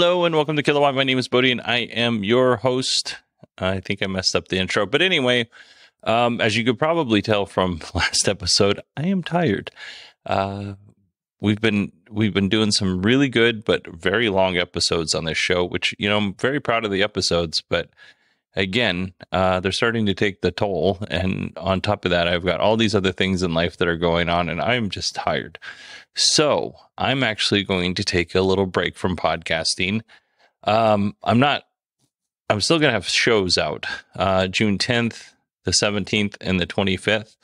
Hello and welcome to Kilowatt. My name is Bodie and I am your host. I think I messed up the intro, but anyway, as you could probably tell from last episode, I am tired. We've been doing some really good but very long episodes on this show, which, you know, I'm very proud of the episodes, but again, they're starting to take the toll. And on top of that, I've got all these other things in life that are going on and I'm just tired. So I'm actually going to take a little break from podcasting. I'm still going to have shows out, June 10th, the 17th, and the 25th.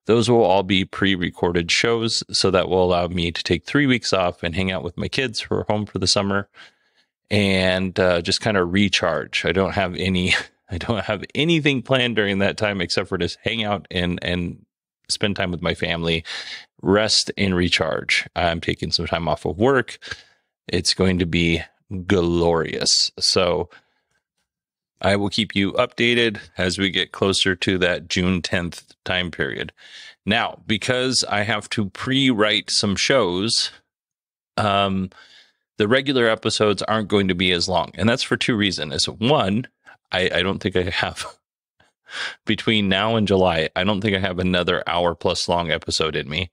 Those will all be pre-recorded shows, so that will allow me to take 3 weeks off and hang out with my kids who are home for the summer and just kind of recharge. I don't have anything planned during that time except for just hang out and spend time with my family, rest and recharge. I'm taking some time off of work. It's going to be glorious. So I will keep you updated as we get closer to that June 10th time period. Now, because I have to pre-write some shows, the regular episodes aren't going to be as long. And that's for two reasons. One, I don't think I have, between now and July, I don't think I have another hour plus long episode in me.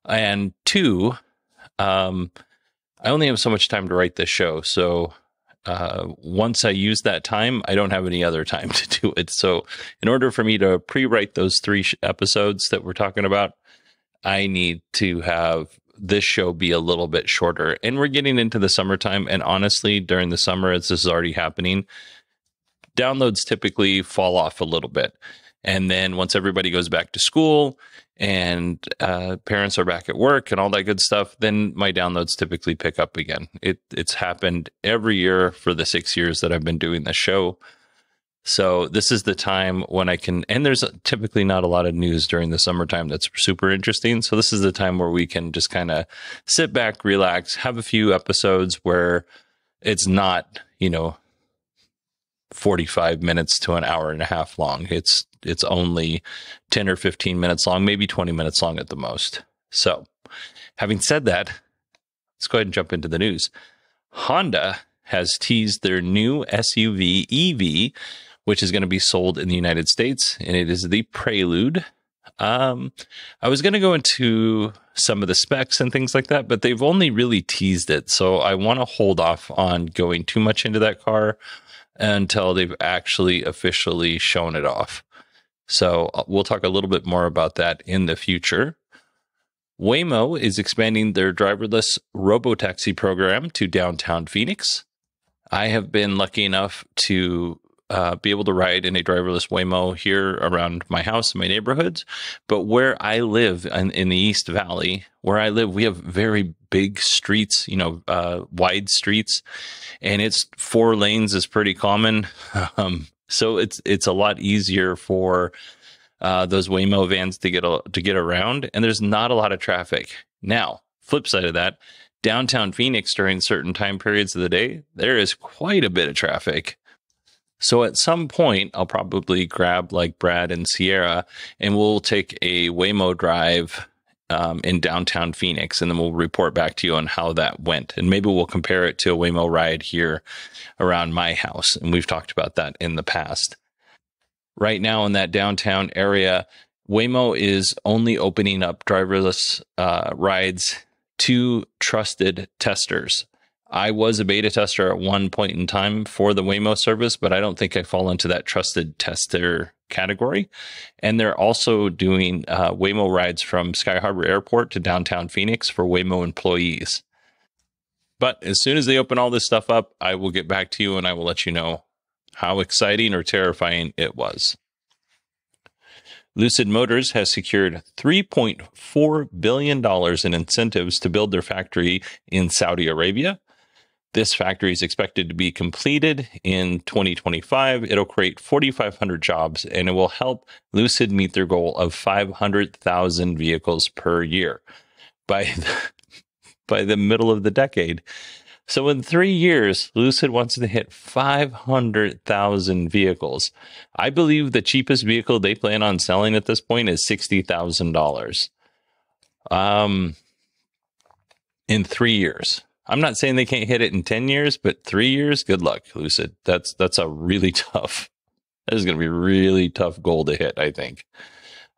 And two, I only have so much time to write this show. So once I use that time, I don't have any other time to do it. So in order for me to pre-write those three episodes that we're talking about, I need to have this show be a little bit shorter. And we're getting into the summertime. And honestly, during the summer, as this is already happening, downloads typically fall off a little bit. And then once everybody goes back to school and parents are back at work and all that good stuff, then my downloads typically pick up again. It's happened every year for the 6 years that I've been doing the show. So this is the time when I can, and there's typically not a lot of news during the summertime that's super interesting. So this is the time where we can just kind of sit back, relax, have a few episodes where it's not, 45 minutes to an hour and a half long. It's only 10 or 15 minutes long, maybe 20 minutes long at the most. So having said that, let's go ahead and jump into the news. Honda has teased their new SUV EV, which is going to be sold in the United States, and it is the Prelude. I was going to go into some of the specs and things like that, but they've only really teased it. So I want to hold off on going too much into that car until they've actually officially shown it off. So we'll talk a little bit more about that in the future. Waymo is expanding their driverless robotaxi program to downtown Phoenix. I have been lucky enough to be able to ride in a driverless Waymo here around my house, my neighborhoods. But where I live in the East Valley, where I live, we have very big streets, wide streets, and it's 4 lanes is pretty common. So it's a lot easier for those Waymo vans to get around, and there's not a lot of traffic. Now, flip side of that, downtown Phoenix during certain time periods of the day, there is quite a bit of traffic. So at some point, I'll probably grab like Brad and Sierra, and we'll take a Waymo drive in downtown Phoenix, and then we'll report back to you on how that went. And maybe we'll compare it to a Waymo ride here around my house. And we've talked about that in the past. Right now in that downtown area, Waymo is only opening up driverless rides to trusted testers. I was a beta tester at one point in time for the Waymo service, but I don't think I fall into that trusted tester category. And they're also doing Waymo rides from Sky Harbor Airport to downtown Phoenix for Waymo employees. But as soon as they open all this stuff up, I will get back to you and I will let you know how exciting or terrifying it was. Lucid Motors has secured $3.4 billion in incentives to build their factory in Saudi Arabia. This factory is expected to be completed in 2025. It'll create 4,500 jobs, and it will help Lucid meet their goal of 500,000 vehicles per year by the middle of the decade. So in 3 years, Lucid wants to hit 500,000 vehicles. I believe the cheapest vehicle they plan on selling at this point is $60,000 in 3 years. I'm not saying they can't hit it in 10 years, but 3 years, good luck, Lucid. That's a really tough, that is going to be a really tough goal to hit, I think.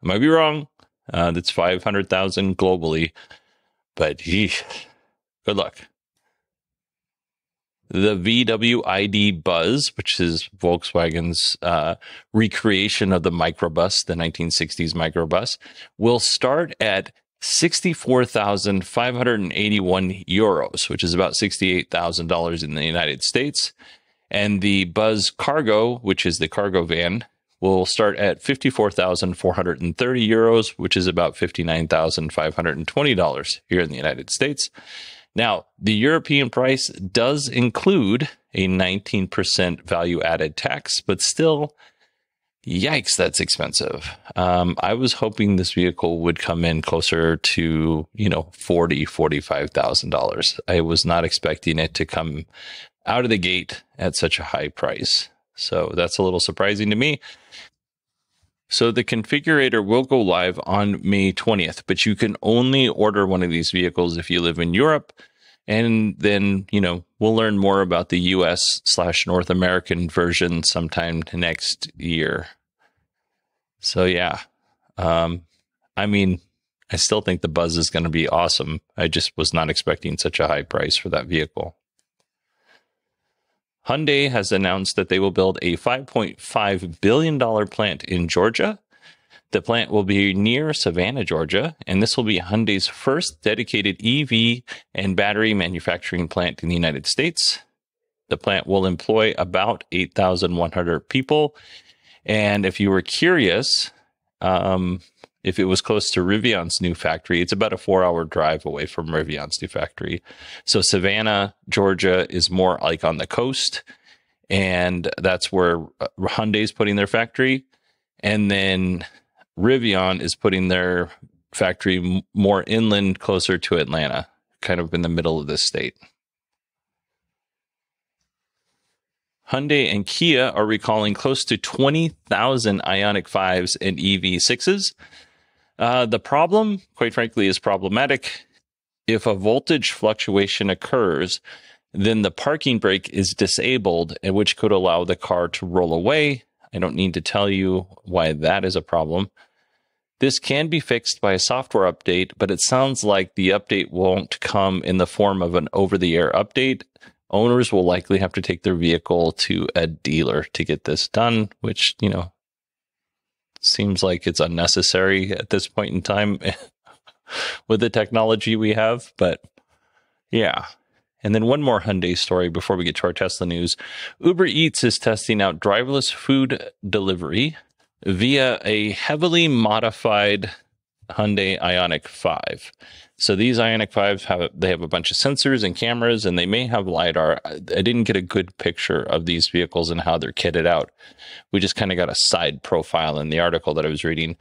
I might be wrong. That's 500,000 globally, but geez, good luck. The VW ID Buzz, which is Volkswagen's recreation of the microbus, the 1960s microbus, will start at 64,581 euros, which is about $68,000 in the United States. And the Buzz Cargo, which is the cargo van, will start at 54,430 euros, which is about $59,520 here in the United States. Now, the European price does include a 19% value-added tax, but still, yikes, that's expensive. I was hoping this vehicle would come in closer to, $45,000. I was not expecting it to come out of the gate at such a high price. So that's a little surprising to me. So the configurator will go live on May 20th, but you can only order one of these vehicles if you live in Europe. And then, we'll learn more about the US/North American version sometime next year. So yeah, I still think the Buzz is going to be awesome. I just was not expecting such a high price for that vehicle. Hyundai has announced that they will build a $5.5 billion plant in Georgia. The plant will be near Savannah, Georgia, and this will be Hyundai's first dedicated EV and battery manufacturing plant in the United States. The plant will employ about 8,100 people. And if you were curious, if it was close to Rivian's new factory, it's about a 4-hour drive away from Rivian's new factory. So Savannah, Georgia is more like on the coast, and that's where Hyundai's putting their factory. And then Rivian is putting their factory more inland, closer to Atlanta, kind of in the middle of this state. Hyundai and Kia are recalling close to 20,000 Ioniq 5s and EV6s. The problem, quite frankly, is problematic. If a voltage fluctuation occurs, then the parking brake is disabled, which could allow the car to roll away. I don't need to tell you why that is a problem. This can be fixed by a software update, but it sounds like the update won't come in the form of an over-the-air update. Owners will likely have to take their vehicle to a dealer to get this done, which, seems like it's unnecessary at this point in time with the technology we have. But yeah. And then one more Hyundai story before we get to our Tesla news. Uber Eats is testing out driverless food delivery via a heavily modified Hyundai Ioniq 5. So these Ioniq 5s have a bunch of sensors and cameras, and they may have LiDAR. I didn't get a good picture of these vehicles and how they're kitted out. We just kind of got a side profile in the article that I was reading.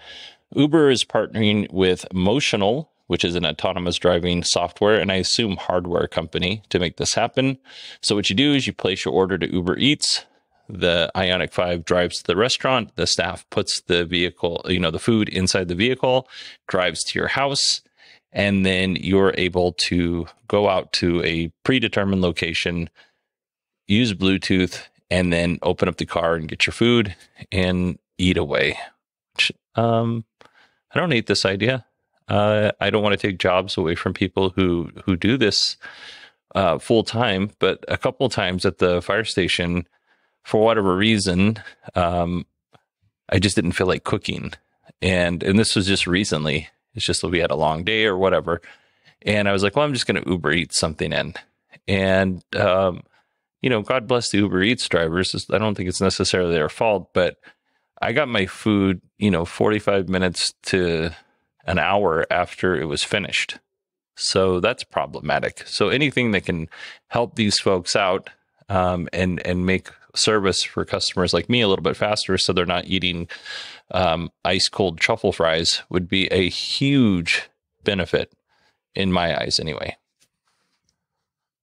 Uber is partnering with Motional, which is an autonomous driving software and I assume hardware company, to make this happen. So what you do is you place your order to Uber Eats. The Ioniq 5 drives to the restaurant. The staff puts the vehicle, the food inside the vehicle, drives to your house, and then you're able to go out to a predetermined location, use Bluetooth, and then open up the car and get your food and eat away. I don't hate this idea. I don't want to take jobs away from people who do this full time, but a couple of times at the fire station, for whatever reason, I just didn't feel like cooking. And this was just recently. It's just that we had a long day or whatever. And I was like, well, I'm just going to Uber Eats something in. And, God bless the Uber Eats drivers. I don't think it's necessarily their fault, but I got my food, 45 minutes to an hour after it was finished. So that's problematic. So anything that can help these folks out and make service for customers like me a little bit faster so they're not eating ice cold truffle fries would be a huge benefit in my eyes anyway.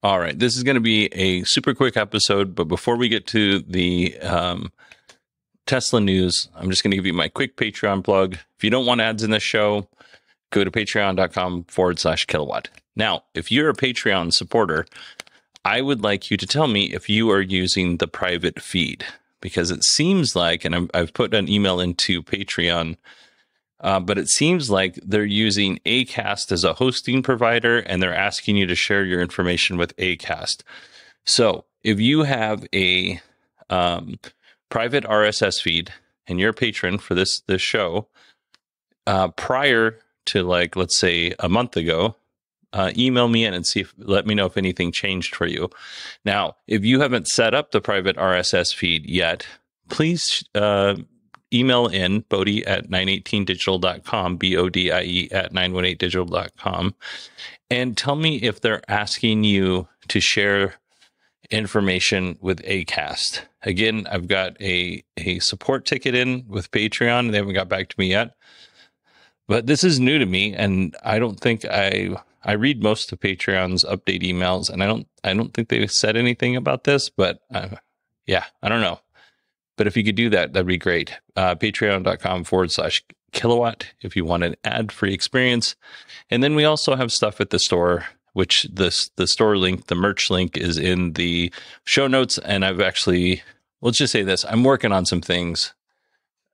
All right, this is going to be a super quick episode, but before we get to the Tesla news, I'm just going to give you my quick Patreon plug. If you don't want ads in this show, go to patreon.com/kilowatt. Now, if you're a Patreon supporter, I would like you to tell me if you are using the private feed, because it seems like, and I've put an email into Patreon, but it seems like they're using Acast as a hosting provider, and they're asking you to share your information with Acast. So if you have a private RSS feed and you're a patron for this show, prior to, like, let's say a month ago, email me in and let me know if anything changed for you. Now, if you haven't set up the private RSS feed yet, please email in Bodie at 918digital.com, BODIE at 918digital.com, and tell me if they're asking you to share information with Acast. Again, I've got a support ticket in with Patreon. They haven't got back to me yet, but this is new to me, and I don't think I read most of Patreon's update emails, and I don't think they said anything about this, but yeah, I don't know. But if you could do that, that'd be great. Patreon.com/kilowatt if you want an ad-free experience. And then we also have stuff at the store, which the store link, the merch link, is in the show notes. And I've actually, let's just say this, I'm working on some things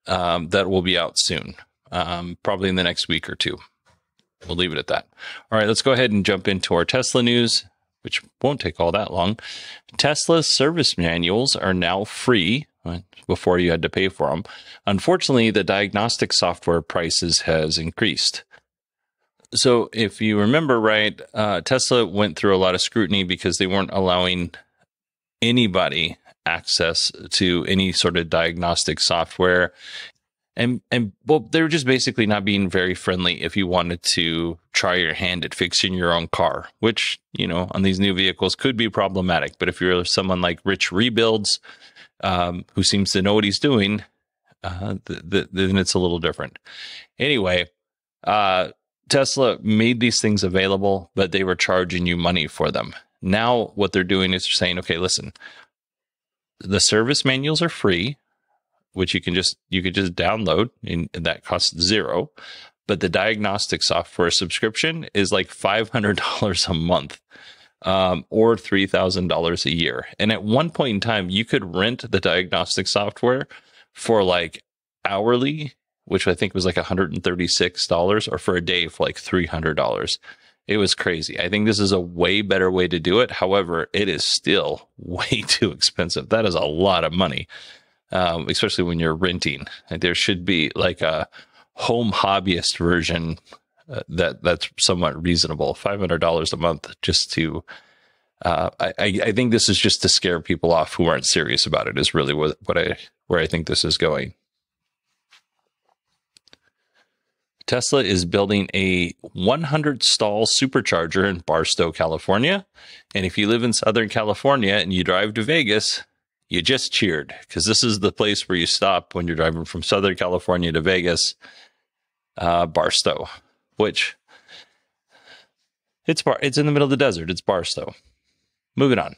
that will be out soon, probably in the next week or two. We'll leave it at that. All right, let's go ahead and jump into our Tesla news, which won't take all that long. Tesla's service manuals are now free. Before you had to pay for them. Unfortunately, the diagnostic software prices has increased. So if you remember right, Tesla went through a lot of scrutiny because they weren't allowing anybody access to any sort of diagnostic software. And well, they were just basically not being very friendly if you wanted to try your hand at fixing your own car, which, you know, on these new vehicles could be problematic. But if you're someone like Rich Rebuilds, who seems to know what he's doing, then it's a little different. Anyway, Tesla made these things available, but they were charging you money for them. Now what they're doing is they're saying, okay, listen, the service manuals are free, which you could just download, and that costs $0. But the diagnostic software subscription is like $500 a month. Or $3,000 a year. And at one point in time, you could rent the diagnostic software for like hourly, which I think was like $136, or for a day for like $300. It was crazy. I think this is a way better way to do it. However, it is still way too expensive. That is a lot of money, especially when you're renting. There should be like a home hobbyist version that's somewhat reasonable. $500 a month just to I think this is just to scare people off who aren't serious about it, is really where I think this is going. Tesla is building a 100 stall supercharger in Barstow, California. And if you live in Southern California and you drive to Vegas, you just cheered, because this is the place where you stop when you're driving from Southern California to Vegas, Barstow. Which it's in the middle of the desert. It's Barstow. Moving on.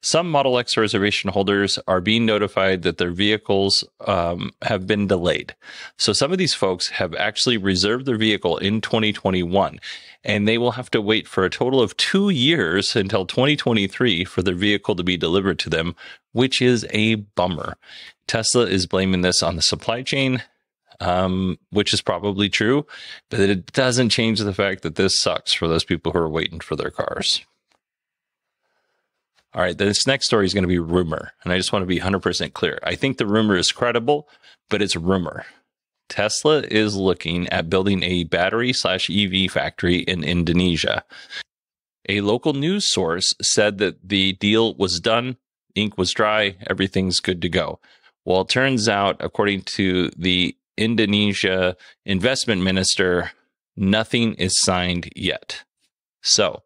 Some Model X reservation holders are being notified that their vehicles have been delayed. So some of these folks have actually reserved their vehicle in 2021, and they will have to wait for a total of 2 years until 2023 for their vehicle to be delivered to them, which is a bummer. Tesla is blaming this on the supply chain, which is probably true, but it doesn't change the fact that this sucks for those people who are waiting for their cars. All right, this next story is going to be rumor, and I just want to be 100% clear. I think the rumor is credible, but it's rumor. Tesla is looking at building a battery/EV factory in Indonesia. A local news source said that the deal was done, ink was dry, everything's good to go. Well, it turns out, according to the Indonesia investment minister, nothing is signed yet. So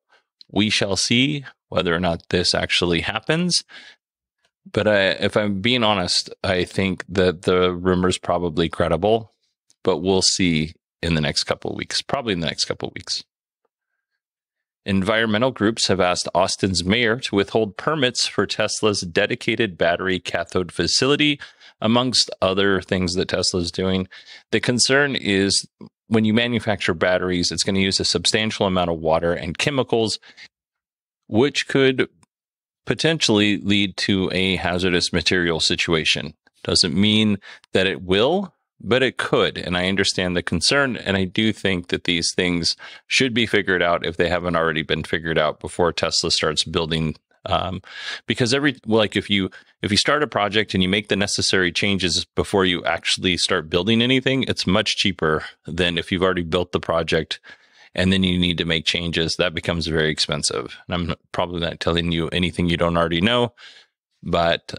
we shall see whether or not this actually happens. But if I'm being honest, I think that the rumor's probably credible, but we'll see in the next couple of weeks, probably in the next couple of weeks. Environmental groups have asked Austin's mayor to withhold permits for Tesla's dedicated battery cathode facility, amongst other things that Tesla is doing. The concern is when you manufacture batteries, it's going to use a substantial amount of water and chemicals, which could potentially lead to a hazardous material situation. Doesn't mean that it will, but it could. And I understand the concern. And I do think that these things should be figured out if they haven't already been figured out before Tesla starts building. Because if you start a project and you make the necessary changes before you actually start building anything, it's much cheaper than if you've already built the project and then you need to make changes. That becomes very expensive. And I'm probably not telling you anything you don't already know, but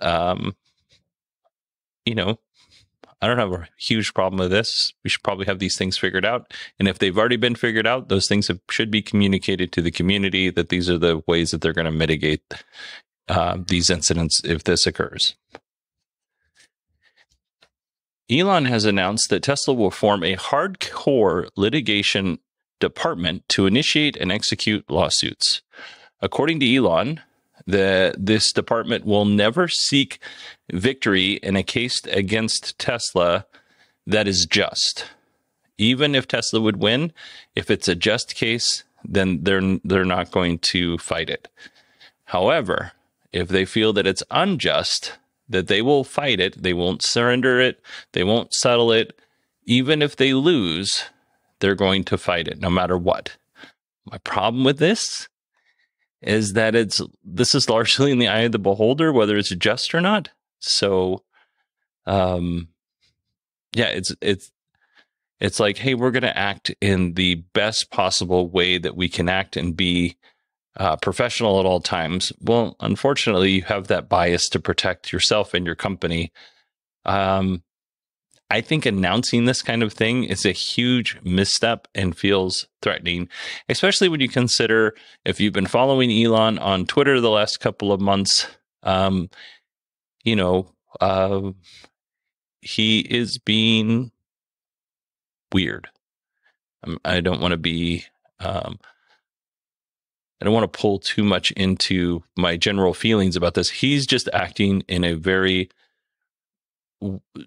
I don't have a huge problem with this. We should probably have these things figured out. And if they've already been figured out, those things should be communicated to the community that these are the ways that they're going to mitigate these incidents if this occurs. Elon has announced that Tesla will form a hardcore litigation department to initiate and execute lawsuits. According to Elon, this department will never seek victory in a case against Tesla that is just. Even if Tesla would win, if it's a just case, then they're not going to fight it. However, if they feel that it's unjust, that they will fight it, they won't surrender it, they won't settle it. Even if they lose, they're going to fight it no matter what. My problem with this is that this is largely in the eye of the beholder, whether it's just or not. So, it's like, hey, we're going to act in the best possible way that we can act and be professional at all times. Well, unfortunately, you have that bias to protect yourself and your company. I think announcing this kind of thing is a huge misstep and feels threatening, especially when you consider, if you've been following Elon on Twitter the last couple of months, he is being weird. I don't want to be, I don't want to pull too much into my general feelings about this. He's just acting in a very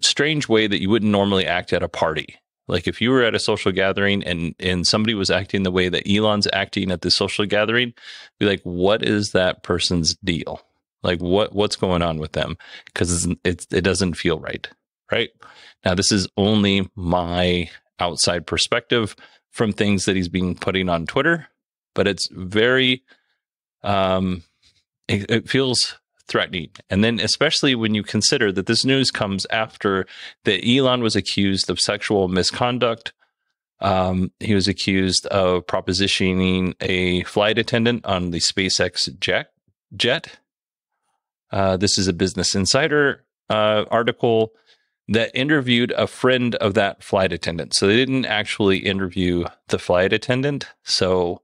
strange way that you wouldn't normally act at a party. Like if you were at a social gathering and somebody was acting the way that Elon's acting at the social gathering, be like, what is that person's deal? Like what's going on with them? Because it doesn't feel right. Right now, this is only my outside perspective from things that he's been putting on Twitter, but it's very, it feels threatening. And then especially when you consider that this news comes after that Elon was accused of sexual misconduct. He was accused of propositioning a flight attendant on the SpaceX jet. This is a Business Insider article that interviewed a friend of that flight attendant. So they didn't actually interview the flight attendant. So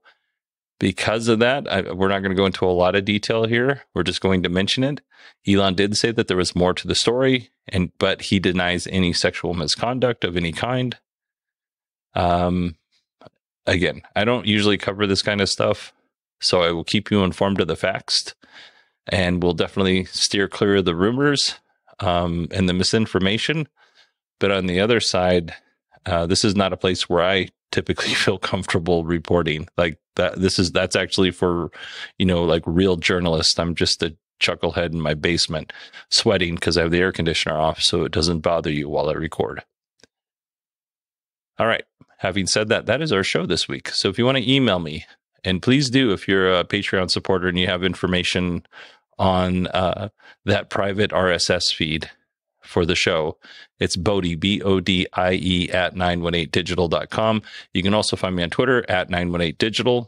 because of that, we're not going to go into a lot of detail here. We're just going to mention it. Elon did say that there was more to the story, but he denies any sexual misconduct of any kind. Again, I don't usually cover this kind of stuff, so I will keep you informed of the facts, and we'll definitely steer clear of the rumors and the misinformation. But on the other side, this is not a place where I typically feel comfortable reporting like that. That's actually for, like real journalists. I'm just a chucklehead in my basement sweating because I have the air conditioner off so it doesn't bother you while I record. All right. Having said that, that is our show this week. So if you want to email me, and please do if you're a Patreon supporter and you have information on that private RSS feed for the show, it's Bodie, BODIE at 918digital.com. You can also find me on Twitter at 918digital.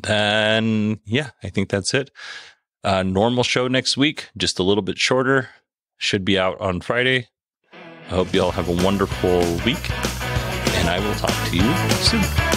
Then, I think that's it. Normal show next week, just a little bit shorter. Should be out on Friday. I hope you all have a wonderful week, and I will talk to you soon.